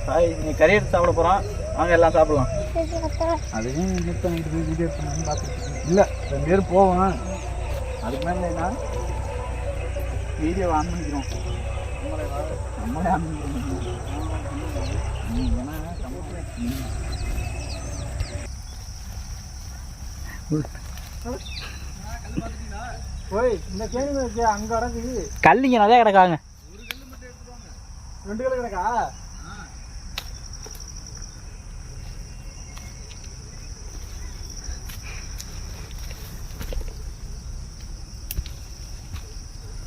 Hi, நீ கறி எடுத்து சாப்பிட போகிறோம். வாங்க எல்லாம் சாப்பிடலாம். அதுவும் வீடியோ பார்த்துட்டு இல்லை 2 பேர் போவோம். அதுக்கு மேலே நான் வீடியோ ஆன் பண்ணிக்கிறோம். நம்மளே ஆன் பண்ணிக்கிறோம். ஏன்னா போய் இந்த கேணி வச்சு அங்கே கிடக்குது. கல்லிங்க நிறையா கிடக்காங்க. 2 கல் கிடக்கா?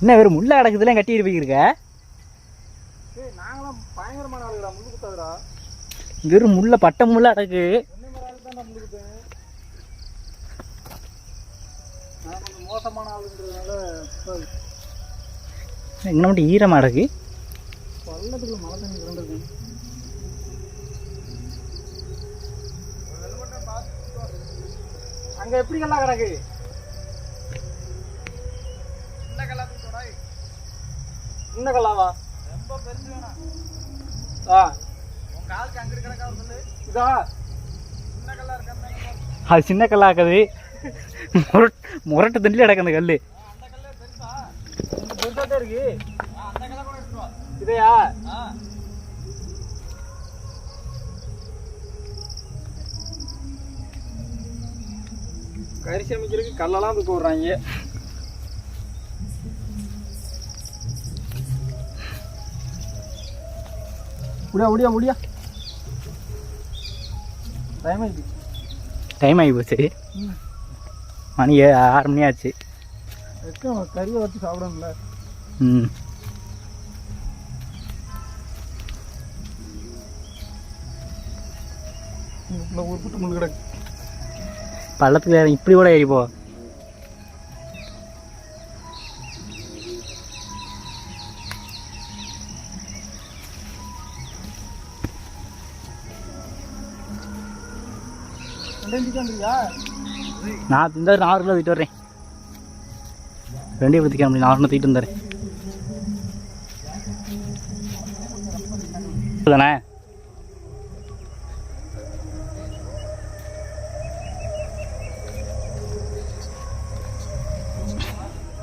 என்ன வெறும் முள்ள கிடக்குதுலாம் கட்டிட்டு போயிருக்க? நாங்களாம் பயங்கரமான ஆளுடா, முள்ளு குத்தாதுடா. வெறும் முள்ள பட்டை முள்ள அடக்கு. மோசமான ஆளுன்றதுனால என்ன மட்டும் ஈரமா அடக்கு. பள்ளத்துக்குள்ள மழை தண்ணி கிடந்தது. அங்க எப்படி கல்லா கிடக்கு? சின்ன கல்லாவா? ரொம்ப பெருசு வேணாம். உன் காலுக்கு அங்கிட்டு கிடக்கா சொல்லு. இதா சின்ன கல்லா இருக்கான்னு. அது சின்ன கல்லா இருக்குது. முரட்டு தண்ணியில் கிடக்கு அந்த கல். அந்த கல்லே பெருசா? பெருசா தான் இருக்கு. அந்த கல்லை கூட எடுத்துருவா. இதையா? கறி சமைக்கிறதுக்கு கல்லெல்லாம் தூக்க விடுறாங்க. முடியா டைம் ஆகி போச்சு. மணி 6 மணி ஆச்சு. கறியை வச்சு சாப்பிடணும்ல. ஒரு புட்டு முள்ளு கிடக்கு. பள்ளத்துக்கு இப்படி கூட ஏறி போ. நான் இந்த 4 கிலோ தூக்கிட்டு வர்றேன். 2 பத்திக்க முடியும். 4 தூக்கிட்டு வந்துடுறேன் தானே.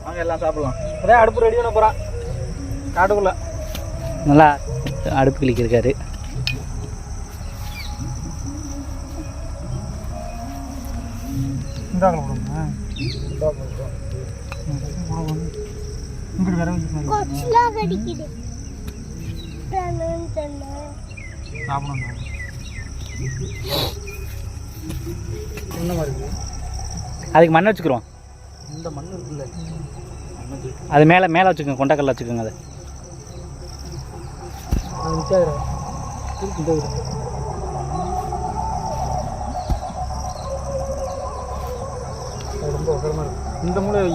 வாங்க எல்லாம் சாப்பிடலாம். அதே அடுப்பு ரெடி பண்ண போகிறான் காட்டுக்குள்ள. நல்லா அடுப்பு கிளிக்கிருக்காரு. அதுக்கு மண் வச்சுக்கிறோம். இந்த மண் இருக்குல்ல, அது மேலே மேலே வச்சுக்கோங்க. கொண்டக்கல்ல வச்சுக்கோங்க. அது ரொம்ப உக்கரமாக இருக்கு. இந்த மூளை வை.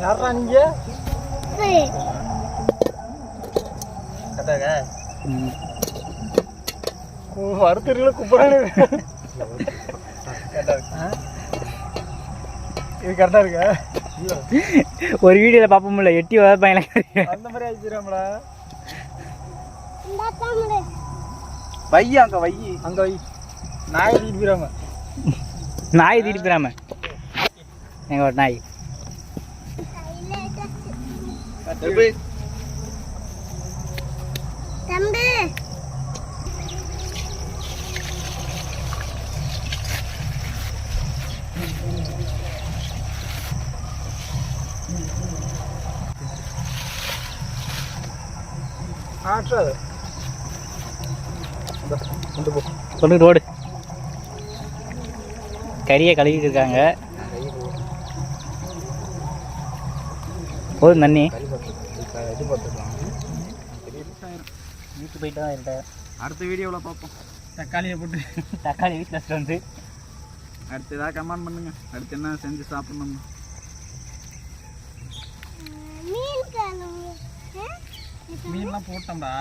யாரா நீங்க? கரெக்டாக வருத்தரில் கூப்பிடானு. இது கரெக்டாக இருக்கா? ஒரு வீடியோவில் பார்ப்போம்ல, எட்டி வளர்ப்பாங்க அந்த மாதிரி ஆயிடுச்சுராம்ல. வை அங்கே வை, அங்கே வை. நாயை தீட்டு போயிடாம, நாயை தீட்டு போயிடாம. எங்க ஒரு நாய் கொண்டு ரோடு கறியை கழுவிட்டு இருக்காங்க. போதும் தண்ணி வீட்டு போயிட்டு தான் இருக்கேன். அடுத்த வீடியோவில் பார்ப்போம். தக்காளியை போட்டு தக்காளி வீட்டில் வச்சுட்டு வந்து அடுத்து ஏதாவது கமெண்ட் பண்ணுங்க. அடுத்து என்ன செஞ்சு சாப்பிடணும். மீன்லாம் போட்டோம்டா.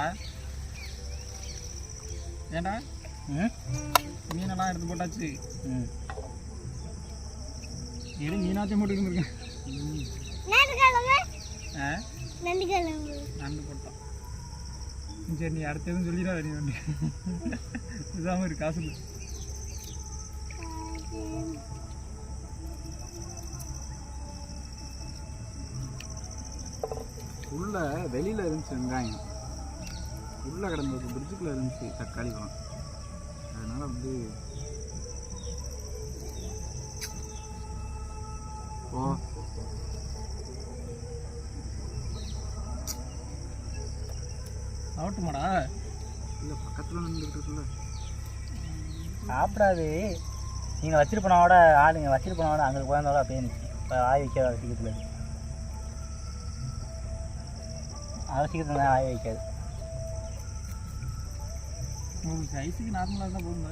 ஏண்டா மீனெல்லாம் எடுத்து போட்டாச்சு. எது மீனாச்சும் போட்டு இருந்திருக்கேன். நண்டு போட்டோம். சரி நீ அடுத்த எதுவும் சொல்லிடா நீ வந்து இதாம இருக்கு காசு உள்ள வெளியில இருந்துச்சு வெங்காயம், உள்ள கிடந்தது பிரிட்ஜுக்குள்ள இருந்துச்சு தக்காளி பழம். அதனால வந்து ஓ சாப்பிட்டுமாடா? இல்லை பக்கத்தில் நின்றுட்டுருக்குல்ல சாப்பிடாது. நீங்கள் வச்சுட்டு போனவோட ஆளுங்க வச்சுட்டு போனவோட அங்கே போயிருந்தோட அப்படியே இருந்துச்சு. இப்போ ஆய் வைக்காது சீக்கிரத்தில், அது சீக்கிரத்தில் தான் ஆய வைக்காது. உங்களுக்கு ஐஸுக்கு நார்மலாக தான் போகுங்க.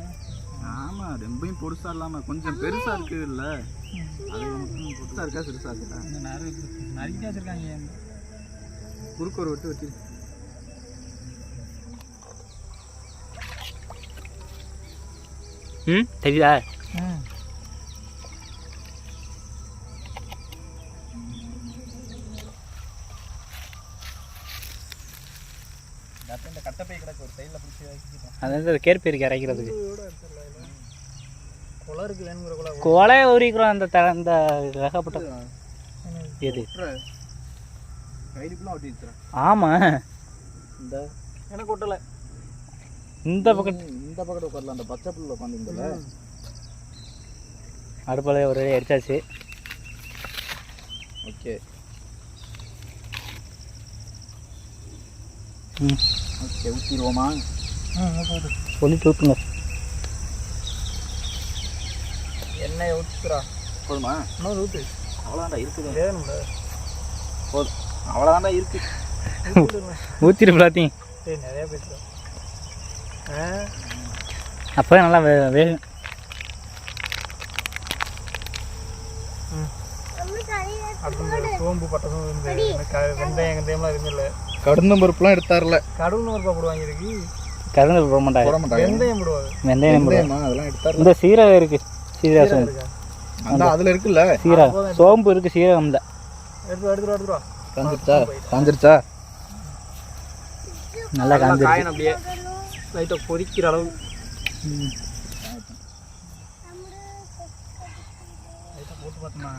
ஆமாம் ரொம்பவும் பொருசாக இல்லாமல் கொஞ்சம் பெருசாக இருக்குது இல்லை, அது மட்டும் பொருசாக இருக்கா சிறுசாக இருக்கா? இந்த நறுக்கிட்டே வச்சுருக்காங்க. குறுக்கு ஒரு வெட்டு வச்சு தெரியுதா? இந்த கட்டப்பை கிடக்கு ஒரு சைடில் பிடிச்சி வச்சுக்கிட்டோம். அதாவது கேர்பி இருக்கு இறக்கிறதுக்கு. கொலை இருக்கு வேணுங்கிற கொலை உரிக்கிறோம். அந்த ரகப்பட்ட எது கைலிப்பெல்லாம் ஒட்டி வச்சுறேன். ஆமாம் இந்த எனக்கு ஒட்டலை. இந்த பக்கத்து உட்காரல, அந்த பச்சை புல்ல உட்காந்துருந்தல அடுப்பில் ஒரு எடுத்தாச்சு. ஓகே ஓகே ஊற்றிடுவோமா? சொல்லிட்டு ஊற்றுங்க. எண்ணெய் ஊற்றுறா போதுமா? இன்னொரு ஊற்று. அவ்வளோதான்டா இருக்குது. வேணும்ல போதும், அவ்வளோதான்டா இருக்குது. ஊற்றிட்டு எல்லாத்தையும். சரி நிறையா பேசுகிறோம். அப்போ நல்லா வேகும். சோம்பு பட்டதும் வெந்தயம் வெந்தயம்லாம் எதுவுமே இல்லை. கடுந்த பருப்புலாம் எடுத்தார்ல. கடுந்த பருப்பா போடுவாங்க இதுக்கு. கடுந்த பருப்பு போட மாட்டாங்க. வெந்தயம் போடுவாங்க. வெந்தயம் அதெல்லாம் எடுத்தார். இந்த சீரகம் இருக்கு, சீரக சோம்பு அந்த அதில் இருக்குல்ல. சீரகம் சோம்பு இருக்கு, சீரகம் இல்லை. எடுத்துருவா. காஞ்சிருச்சா? நல்லா காஞ்சிருச்சு. அப்படியே லைட்டாக பொரிக்கிற அளவு லைட்டாக போட்டு பார்த்தோம்னா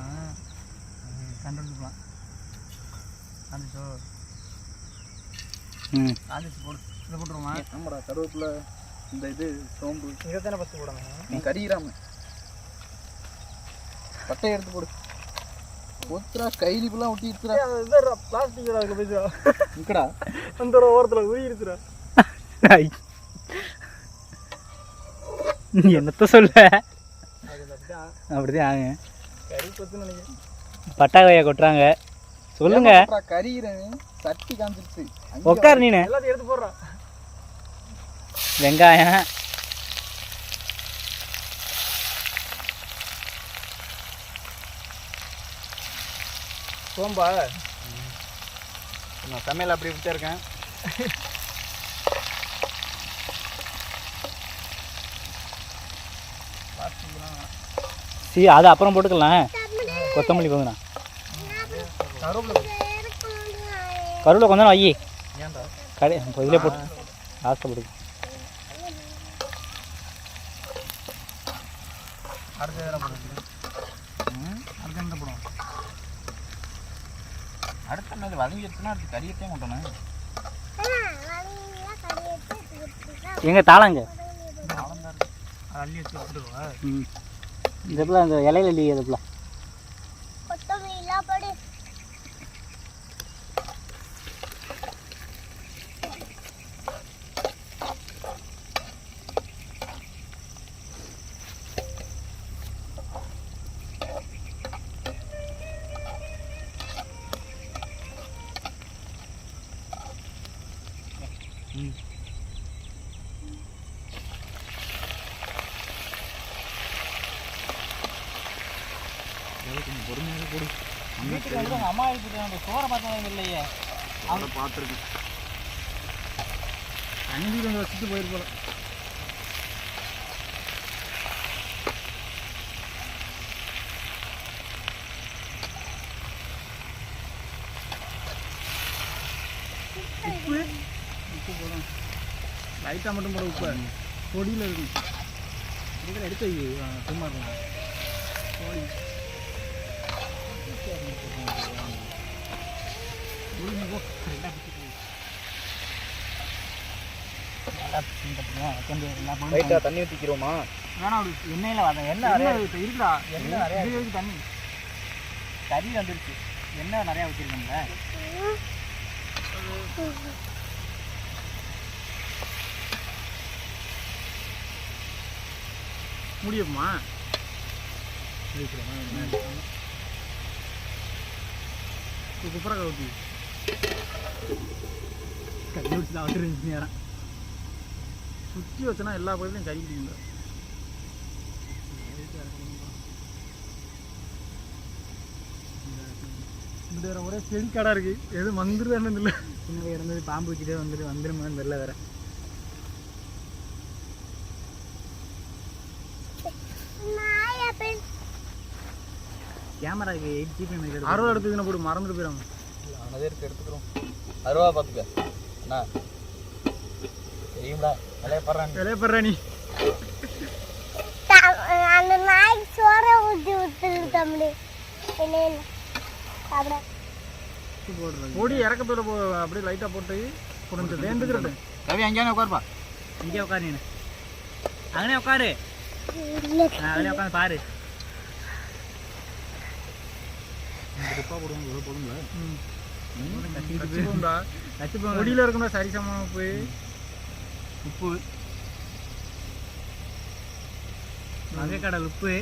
கண்டுபிடிக்கலாம். காஞ்சிச்சோ? காஞ்சிச்சு போடு. இதை போட்டுருமா? ஆமாடா கருவேப்பிலை இந்த இது சோம்பு இதை தானே ஃபஸ்ட்டு போடணும். கறிகிறாம பட்டை எடுத்து போடு. ஒத்துறா கைலிப்பெல்லாம் ஒட்டி இருக்குறா. பிளாஸ்டிக் அதில் போயிடுறா. இருக்கடா அந்த ஓரத்தில் உரி இருக்குறா. என்னத்த சொல்ல, அப்படிதான் ஆகுங்க. கறி கொத்து நினைக்கிறேன். பட்டாக்கையை கொட்டுறாங்க. சொல்லுங்க. கறிகிறேன் சட்டி காஞ்சிருச்சு. உட்காரு நீனு. எல்லாத்தையும் எடுத்து போடுறா. வெங்காயம் சோம்பா நான் சமையல் அப்படி விட்டே இருக்கேன். அது அப்புறம் போட்டுக்கலாம். கொத்தமல்லி போங்கண்ணா. கருவில் கொஞ்சம் ஐயே கடை இதிலே போட்டு லாஸ்ட்டில் போட்டு. அடுத்த மாதிரி வதங்கிடுச்சுன்னா அடுத்து கறியத்தையும் கொட்டணும். எங்க தாளங்க அள்ளி வச்சு கொடுத்துருவா. இதுல அந்த இலையில இல்லையே இதுல பொறுமையாக கொடு. வீட்டுக்கு வந்து உங்கள் அம்மா வீட்டுக்கு அந்த சோறை பார்த்தவங்க இல்லையே, அவங்க பார்த்துருக்கு. தண்ணி கொஞ்சம் வச்சுட்டு போயிருப்போம். உப்பு உப்பு போடும் லைட்டாக மட்டும் போட உப்பு பொடியில் இருக்கும் இதுக்கு எடுத்து சும்மா இருக்கலாம் பொடி லைட்டாக தண்ணி ஊற்றிக்கிறோமா? வேணாம் எண்ணெயில் வர எண்ணெய் இருக்குடா எண்ணெய் நிறைய தண்ணி கறி வந்துருச்சு எண்ணெய் நிறையா ஊற்றிருக்கோம்ல முடியுமா குப்பரை ஊற்றி கறி வச்சு தான் வச்சுருந்துச்சு நேரம் சுற்றி வச்சோன்னா எல்லா பகுதியிலையும் கறி பிடிக்குங்க இந்த வேற ஒரே செடி கடை இருக்கு எது வந்துருதானு இல்லை சின்ன இறந்தது பாம்பு வச்சுட்டே வந்துருமான்னு வெளில வேற கேமரா 8 GB அறுபது எடுத்துக்கின போட்டு மறந்துட்டு போயிடும் அதே இருக்கு எடுத்துக்கிறோம் 60 பார்த்துக்க அண்ணா தெரியுங்களா விளையப்படுறா நீ அந்த நாய் சோற ஊத்தி ஊத்துது தம்பி பொடி இறக்கத்தோட அப்படியே லைட்டாக போட்டு கொஞ்சம் வேண்டுக்கிறது ரவி அங்கேயே உட்காருப்பா இங்கே உட்காரு நீ அங்கனே உட்காரு அங்கனே உட்காந்து பாரு பொடியில் இருக்கும்டா சரிசமமாக உப்பு உப்பு வங்கக்கடல் உப்பு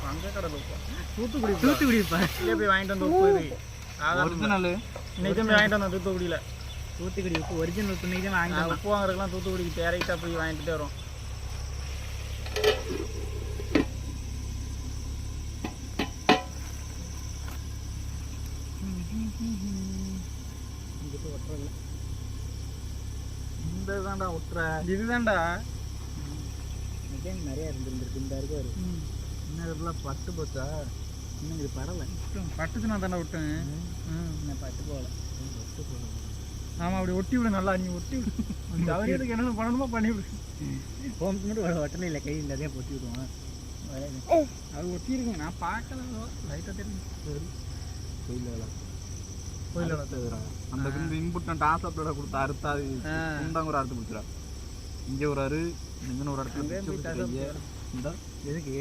வங்கக்கடல் உப்பு தூத்துக்குடிப்பா இல்லையே போய் வாங்கிட்டு வந்த உப்பு இது ஒரிஜினல் இன்னைக்கு போய் வாங்கிட்டு வந்தோம் தூத்துக்குடி உப்பு ஒரிஜினல் உப்பு இன்னைக்கு தான் வாங்கிட்டு உப்பு வாங்குறதுலாம் தூத்துக்குடிக்கு டேரெக்டாக போய் வாங்கிட்டு வரோம் இதுதான்டா ஒட்டுற இதுதான்டா நிறையா இருந்துருக்கு இந்த இருக்கு இன்னும் இதெல்லாம் பட்டு போச்சா இன்னும் இது பரவாயில்ல பட்டுச்சு நான் தானே விட்டேன் நான் பட்டு போகல பட்டு போகல ஆமாம் அப்படி ஒட்டி விடு நல்லா நீ ஒட்டி விடு அந்த அவருக்கு என்னென்ன பண்ணணுமோ பண்ணி விடு ஹோம்க்கு மட்டும் ஒட்டணும் இல்லை கை இந்த அதையும் ஒட்டி விடுவான் அது ஒட்டி இருக்குங்க நான் பார்க்கல லைட்டாக தெரியும் கோயிலில் அந்த இன்புட் நான் டாஸ் அப்லோட கொடுத்தா அறுத்தாது உண்டாங்க ஒரு அறுத்து பிடிச்சிடா இங்கே ஒரு அறு இங்கே ஒரு இடத்துல இந்த எதுக்கு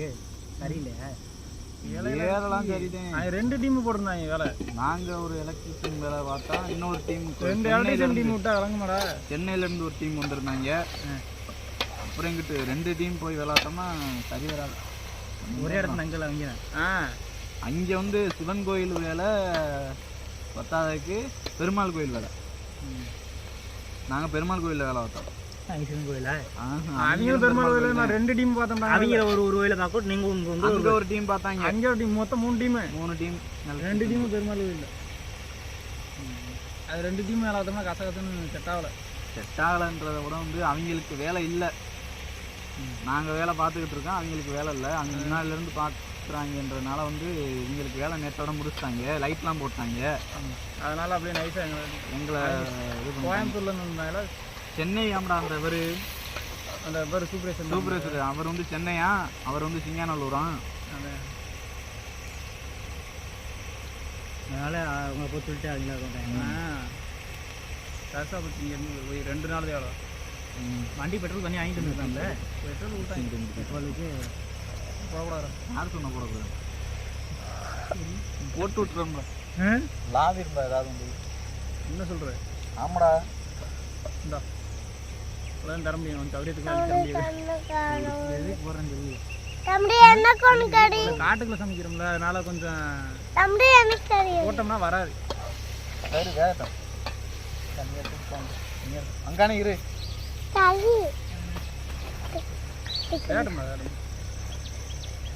சரியில்லை வேலைலாம் சரிதான் 2 டீம் போட்டிருந்தாங்க வேலை நாங்கள் ஒரு எலக்ட்ரிஷியன் வேலை பார்த்தா இன்னொரு டீம் 2 எலக்ட்ரிஷியன் டீம் விட்டா விளங்குமாடா சென்னையிலேருந்து ஒரு டீம் வந்திருந்தாங்க அப்புறம் எங்கிட்டு 2 டீம் போய் விளாட்டோம்னா சரி வராது ஒரே இடத்துல அங்கே அவங்க அங்கே வந்து சிவன் கோயில் வேலை பத்தாவதுக்கு பெருமாள் கோயில் வேலை நாங்கள் பெருமாள் கோயிலில் வேலை பார்த்தோம் சிவன் கோயிலா அவங்க பெருமாள் கோயில் நான் 2 டீம் பார்த்தோம் அவங்க ஒரு கோயிலை பார்க்க நீங்கள் அங்கே ஒரு டீம் பார்த்தாங்க அங்கே ஒரு டீம் மொத்தம் 3 டீம் 2 டீம் பெருமாள் கோயில் அது 2 டீம் வேலை பார்த்தோம்னா கசகத்துன்னு செட் ஆகலைன்றதை விட வந்து அவங்களுக்கு வேலை இல்லை நாங்கள் வேலை பார்த்துக்கிட்டு இருக்கோம் அவங்களுக்கு வேலை இல்லை அங்கே முன்னாடிலேருந்து பார்க்குறாங்கன்றதுனால வந்து இவங்களுக்கு வேலை நேற்றோட முடிச்சிட்டாங்க லைட்லாம் போட்டாங்க அதனால் அப்படியே நைஸாக எங்களை கோயம்புத்தூரில் இருந்தால சென்னை ஆமாடா அந்த பேர் சூப்பரேஸ்வர் அவர் வந்து சென்னையா அவர் வந்து சிங்காநல்லூரான் அதனால் அவங்க போய் சொல்லிட்டு அவங்களா கொண்டாங்க கரெக்டாக இங்கேருந்து போய் 2 நாள் எவ்வளோ வண்டி பெட்ரோல் பண்ணி வாங்கிட்டு வந்துருக்காங்க பெட்ரோல் விட்டாங்க பெட்ரோலுக்கு போடக்கூடாது யார் சொன்ன போடக்கூடாது போட்டு விட்டுறோம்ல லாபம் இருந்தா ஏதாவது வந்து என்ன சொல்கிற ஆமாடா இந்தா அதான் தர முடியும் சௌரியத்துக்கு தர முடியாது எதுக்கு போடுறேன்னு சொல்லி காட்டுக்குள்ள சமைக்கிறோம்ல அதனால கொஞ்சம் போட்டோம்னா வராது சரி வேகட்டும் அங்கானே இரு வேகட்டும்மா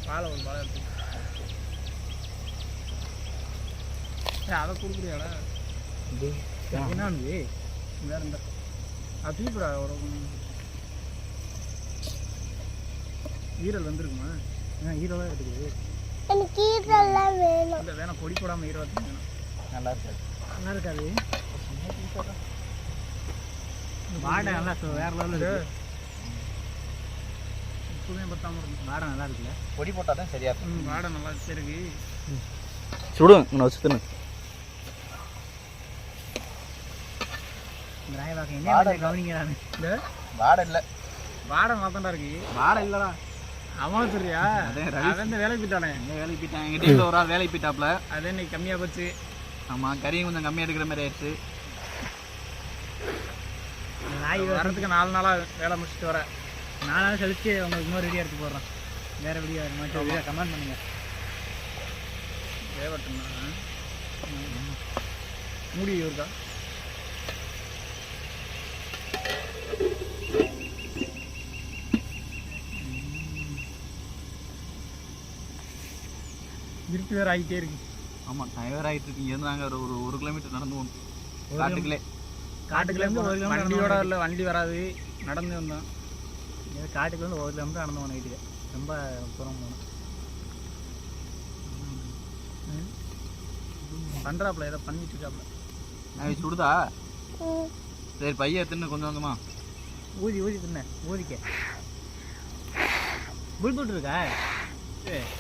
பாலை ஒரு பாலை எடுத்து அதை கொடுக்குறியாடா என்னது வேற இந்த அது தூக்குடா ஒரு ஈரல் வந்துருக்குமா ஈரலாக எடுத்துக்குது எனக்கு ஈரல்லாம் வேணும் இல்லை வேணாம் பொடி போடாமல் ஈரல் வேணும் நல்லா இருக்காது நல்லா இருக்காது வாடை நல்லா வேற லெவலில் இருக்கு. உப்புமே பத்தாமல் இருக்கும். வாடை நல்லா இருக்குல்ல? பொடி போட்டால் தான் சரியா இருக்கும். வாடை நல்லா இருக்கு. சுடும் நான் வச்சுக்கணும். வாடை கவனிக்கிறாங்க. வாடை இல்லை, வாடை நல்லா தான்டா இருக்கு. வாடை இல்லடா. அவனும் தெரியா? அவன் வேலைக்கு போயிட்டானே. வேலைக்கு போயிட்டான். எங்கள் டீமில் ஒரு ஆள் வேலைக்கு போயிட்டாப்புல. அதே இன்னைக்கு கம்மியாக போச்சு. ஆமாம், கறியும் கொஞ்சம் கம்மியாக எடுக்கிற மாதிரி ஆயிடுச்சு. நாய் வரதுக்கு 4 நாளாக வேலை முடிச்சுட்டு வரேன். 4 நாள் கழிச்சு உங்களுக்கு இன்னொரு வீடியோ எடுத்து போடுறேன். வேறு வீடியோ மாற்ற வீடியோ கமெண்ட் பண்ணுங்க. தேவட்டுண்ணா மூடி இருக்கா? இருட்டு வேறு ஆகிட்டே இருக்கு. ஆமாம், டயர் ஆகிட்டு இருக்கு. இங்கேருந்து நாங்கள் ஒரு 1 கிலோமீட்டர் நடந்து போகணும். காட்டுக்குள்ளேருந்து 1 கிலோமீட்டர். வண்டியோட இல்லை, வண்டி வராது. நடந்து வந்தோம். காட்டுக்குள்ளேருந்து 1 கிலோமீட்டர் நடந்து போனோம். நைட்டுக்கு ரொம்ப தூரம் போகணும். பண்ணுறாப்புல ஏதோ பண்ணிட்டு இருக்காப்புல. நான் சுடுதா? சரி, பையன் தின்னு கொஞ்சம் கொஞ்சமா ஊதி தின்ன. ஊதிக்க புல் போட்டுருக்கா?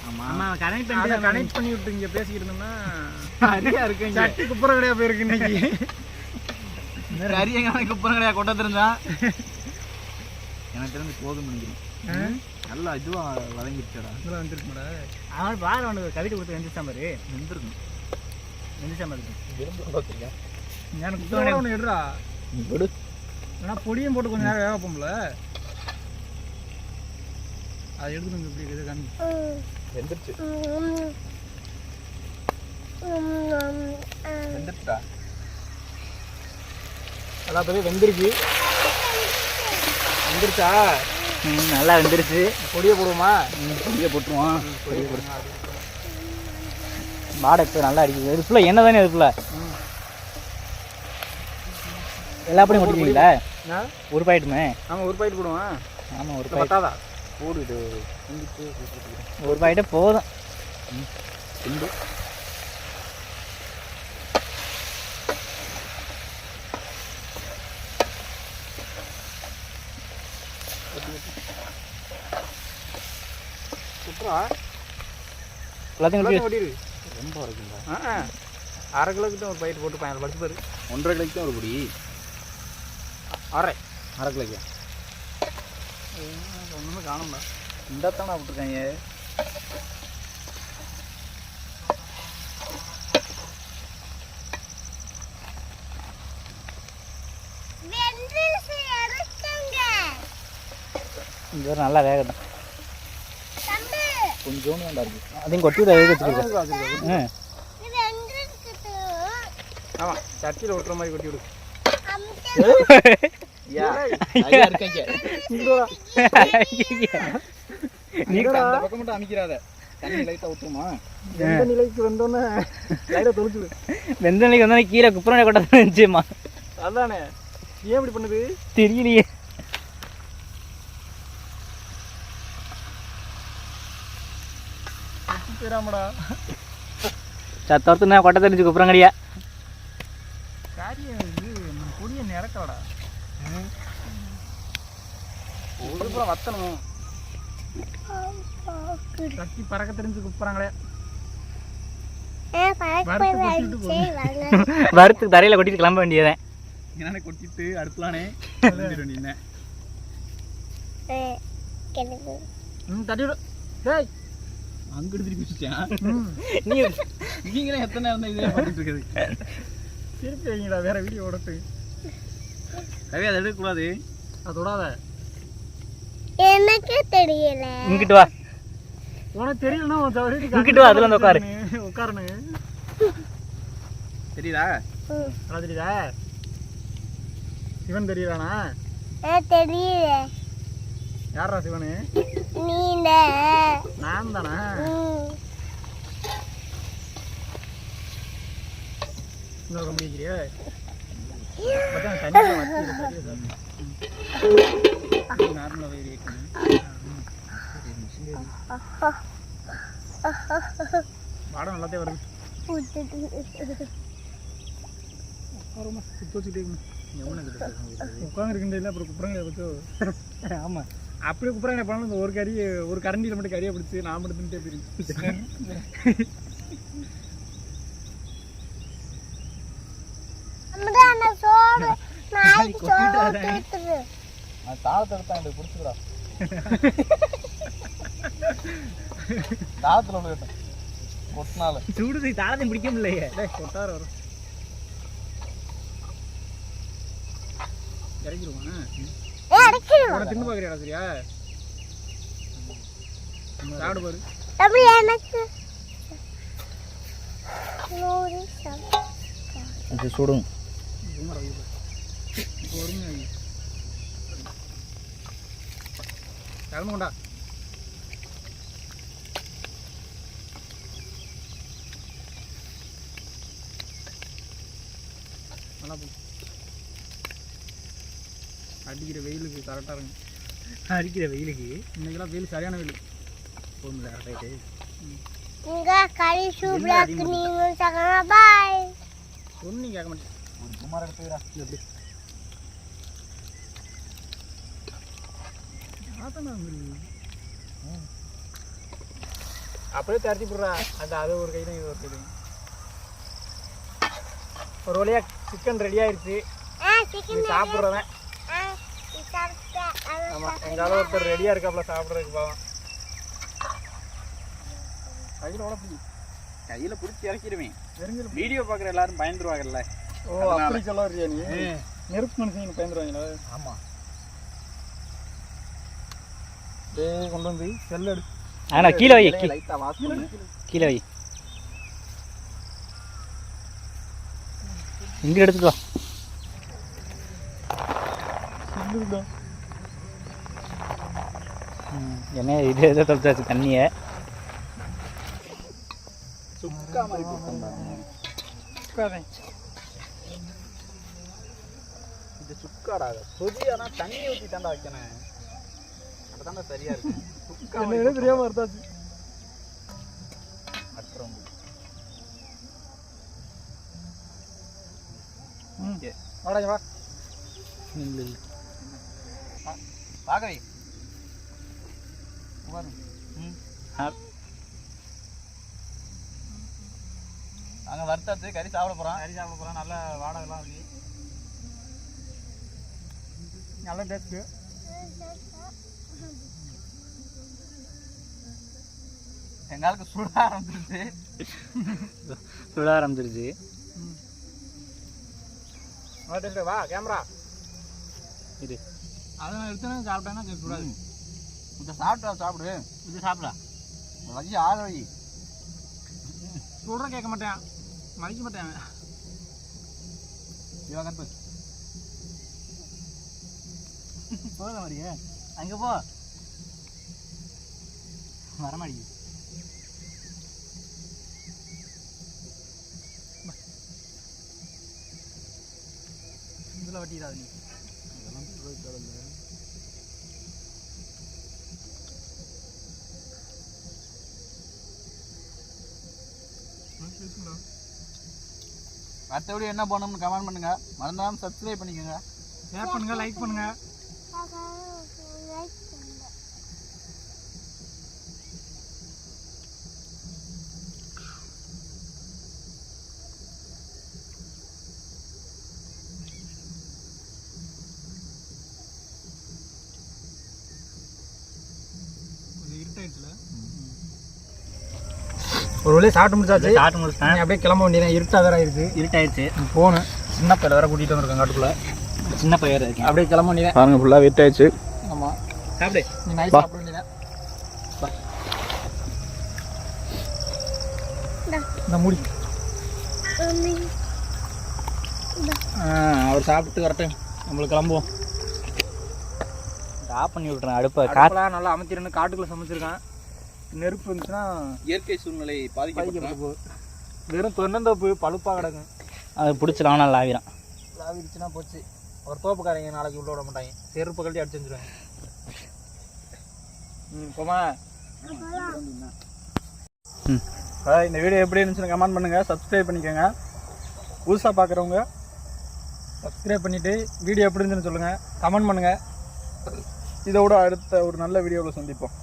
ஆமாம், கனெக்ட் பண்ணி விட்டு இங்கே பேசிக்கிட்டு இருந்தோம்னா நிறையா இருக்கு. சட்டி குப்புறம் கிடையாது போயிருக்கு இன்னைக்கு. நிறைய குப்புறம் கிடையாது கொட்ட தெரிஞ்சா எனக்கு தெரிஞ்சு போதும் நினைக்கிறேன். நல்லா இதுவாக வதங்கிடுச்சடா. இதெல்லாம் வந்துருக்குமாடா? அவன் பாரு, அவனுக்கு கவிதை கொடுத்து வெந்து சாம்பார் வெந்திருக்கும். வெந்து சாம்பார் இருக்கு. எனக்கு ஒன்று எடுறா விடு. ஏன்னா பொடியும் போட்டு கொஞ்சம் நேரம் வேக வைப்போம்ல, அதை எடுத்து இப்படி இருக்குது. கண்ணு வெந்துருச்சு. வெந்துருச்சா? எல்லா பேரும் வெந்திருக்கு. வெந்துருச்சா? நல்லா வெந்துருச்சு. பொடியை போடுவோமா? பொடியை போட்டுருவோம். பொடியை போடுவோம். வாடை இப்போ நல்லா அடிக்குது. இது ஃபுல்லாக என்ன தானே? இது ஃபுல்லாக எல்லா படியும் போட்டுருக்கீங்களா? ஒரு பாக்கெட்டுமே? ஆமாம், ஒரு பாக்கெட் போடுவோம். ஆமாம், ஒரு பாக்கெட்டாதா போடுது. ஒரு பாக்கெட்டே போதும். எல்லாத்தையும் கொட்டிடு. ரொம்ப இருக்குங்களா? 1/2 கிலோக்கு தான் ஒரு பாக்கெட் போட்டு பயன் படிச்சு பாரு. 1.5 கிலோக்கு தான் ஒரு பொடி. 1/2 கிலோக்கு ஒன்றுமே காணும்டா. இந்த தானே விட்டுருக்காங்க. இந்த நல்லா வேகட்டும். கொஞ்சோண்டு வேண்டா இருக்கு. அதையும் கொட்டி வேக வச்சுருக்கேன். ஆமாம், சட்டியில் ஒட்டுற மாதிரி கொட்டி விடு. பக்கம் மட்டும் அமைக்கிறாத. தண்ணி லைட்டாக ஊற்றுமா? வெந்த நிலைக்கு வந்தோன்னே லைட்டாக தொளிச்சு விடு. வெந்த நிலைக்கு வந்தோடனே கீழே குப்புறம் கொட்ட இருந்துச்சுமா. அதானே, ஏன் இப்படி பண்ணுது தெரியலையே. சத்தோர்த்து நான் கொட்டை தெரிஞ்சு குப்புறம் கிடையா. காரியம் இது பொடியை நிறக்கடா. வத்தணும். கட்டி பறக்க தெரிஞ்சு குப்புறாங்களே. வறுத்து தரையில கொட்டிட்டு கிளம்ப வேண்டியதேன். என்னன்னு கொட்டிட்டு அடுத்தலானே நின்ன தட்டி அங்க திருப்பி வச்சுட்டேன். நீங்களே எத்தனை நேரம் இதே பண்ணிட்டு இருக்குது. திருப்பி வைங்களா, வேற வீடியோ ஓடட்டு. கவி அதை எடுக்கக்கூடாது. அது தொடாத. எனக்கு தெரியல. இங்கிட்டு வா. உனக்கு தெரியலன்னா இங்கிட்டு வா. அதுல வந்து உட்காரு. உட்காருன்னு தெரியுதா? நல்லா தெரியுதா? சிவன் தெரியலானா? தெரியல. யாரா சிவனு? நீனே. நான் தானா? இன்னொரு முடிக்கிறியா? தண்ணி நார்மலாக வேறு வாடம் நல்லாத்தே வருது. ரொம்ப சுற்றி வச்சுக்கிட்டே உட்காந்துருக்கின்ற இல்லை அப்புறம் குப்புறங்களை வச்சு ஆமாம் அப்படியே குப்புறங்களை பண்ணாலும் இந்த ஒரு கரண்டியில் மட்டும் கறியை பிடிச்சி நான் மட்டும் தின்ட்டே போயிருக்கேன் தாளத்தை எடுத்தா எனக்கு பிடிச்சிக்கிறா தாளத்தில் உள்ள கேட்டேன் கொட்டினால சூடு தாளத்தையும் பிடிக்க முடியலையே கொட்டார வரும் இறக்கிடுவான் தின்னு பார்க்குறியா சரியா சாப்பிடு பாரு இது சுடும் கிளம்பு கொண்டா நல்லா போ அடிக்கிற வெயிலுக்கு கரெக்டாக இருங்க அடிக்கிற வெயிலுக்கு இன்னைக்கெல்லாம் வெயில் சரியான வெயில் போகணும்ல கரெக்டாகிட்டு ஒன்றும் கேட்க மாட்டேன் ஒரு குமார் எடுத்துக்கிறா எப்படி அப்படியே தரத்தி போடுறா அது ஒரு கை தான் இது ஒரு கை ஒரு வழியா சிக்கன் ரெடி ஆயிடுச்சு சாப்பிட்றவன் ஆமாம் எங்கால ஒருத்தர் ரெடியாக இருக்காப்புல சாப்பிட்றதுக்கு பாவம் கையில் உடம்பு கையில் பிடிச்சி இறக்கிடுவேன் வீடியோ பார்க்குற எல்லாரும் பயந்துருவாங்கல்ல. ஓ அப்படி சொல்ல வரியா நீ? நெருப்பு மனுஷங்க பயந்துருவாங்களா? ஆமாம். கொண்டு வந்து செல் எடு. ஆனால் கீழே வை, லைட்டாக வாஷ் பண்ணு. கீழே வை, இங்கே எடுத்துட்டு வா. என்ன இது எதை தொலைச்சாச்சு தண்ணியை சுக்கா மாதிரி இது சுக்காடா சொதியானா தண்ணி ஊற்றி தாண்டா வைக்கணும். அது தாண்டா சரியா இருக்கு. சுக்கா தெரியாம இருந்தாச்சு. அப்புறம் வாடா வா பாகவை நாங்கள் வறுத்தாச்சு கறி சாப்பிட போகிறோம். நல்ல வாடகைலாம் இருக்கு. நல்ல டேஸ்ட்டு. எங்களுக்கு சுட ஆரம்பிச்சிருச்சு. வா கேமரா இது அதை நான் எடுத்தேன்னா சாப்பிட்டேன்னா சுடாது. இதை சாப்பிடு. இது சாப்பிடா வழி ஆறு வழி சொல்கிற கேட்க மாட்டேன், மதிக்க மாட்டேன். யோகன் போத மாதிரியே அங்கே போ வரமாடி. இதில் வட்டிடாது நீ. மற்றபடி என்ன பண்ணணும்னு கமெண்ட் பண்ணுங்க. மறந்தாமல் சப்ஸ்கிரைப் பண்ணிக்கோங்க, ஷேர் பண்ணுங்க, லைக் பண்ணுங்க. ஒரு வழியாக சாப்பிட்டு முடிச்சாச்சு. அப்படியே கிளம்ப வேண்டியதான். இருட்டாக வேற இருட்டாயிடுச்சு. போகணும். சின்ன பையன் வேற கூட்டிகிட்டு வந்துருக்கேன் காட்டுக்குள்ளே. சின்ன பையன் இருக்கு. அப்படியே கிளம்ப வேண்டியதான். பாருங்க ஃபுல்லாக வெயிட் ஆயிடுச்சு. ஆமாம் சாப்பிடு. நீ நைஸ் சாப்பிட வேண்டியதான். இந்த மூடி அவர் சாப்பிட்டு வரட்டும், நம்மளுக்கு கிளம்புவோம். ஆஃப் பண்ணி விட்றேன் அடுப்பை. காட்டெலாம் நல்லா அமைச்சிருந்து காட்டுக்குள்ளே சமைச்சிருக்கான். நெருப்பு இருந்துச்சுன்னா இயற்கை சூழ்நிலை பாதிக்கப்பட்டு போகுது. வெறும் தென்னந்தோப்பு பழுப்பாக கிடக்கும். அது பிடிச்சலாம் நல்லா ஆவிடும். ஆவிடுச்சுன்னா போச்சு. ஒரு தோப்புக்காரங்க நாளைக்கு உள்ள விட மாட்டாங்க. செருப்பு கழட்டி அடிச்சு வந்துடுவாங்க. போமா. இந்த வீடியோ எப்படி இருந்துச்சுன்னு கமெண்ட் பண்ணுங்கள், சப்ஸ்கிரைப் பண்ணிக்கோங்க. புதுசாக பார்க்குறவங்க சப்ஸ்கிரைப் பண்ணிவிட்டு வீடியோ எப்படி இருந்துன்னு சொல்லுங்கள், கமெண்ட் பண்ணுங்கள். இதோட அடுத்த ஒரு நல்ல வீடியோவில் சந்திப்போம்.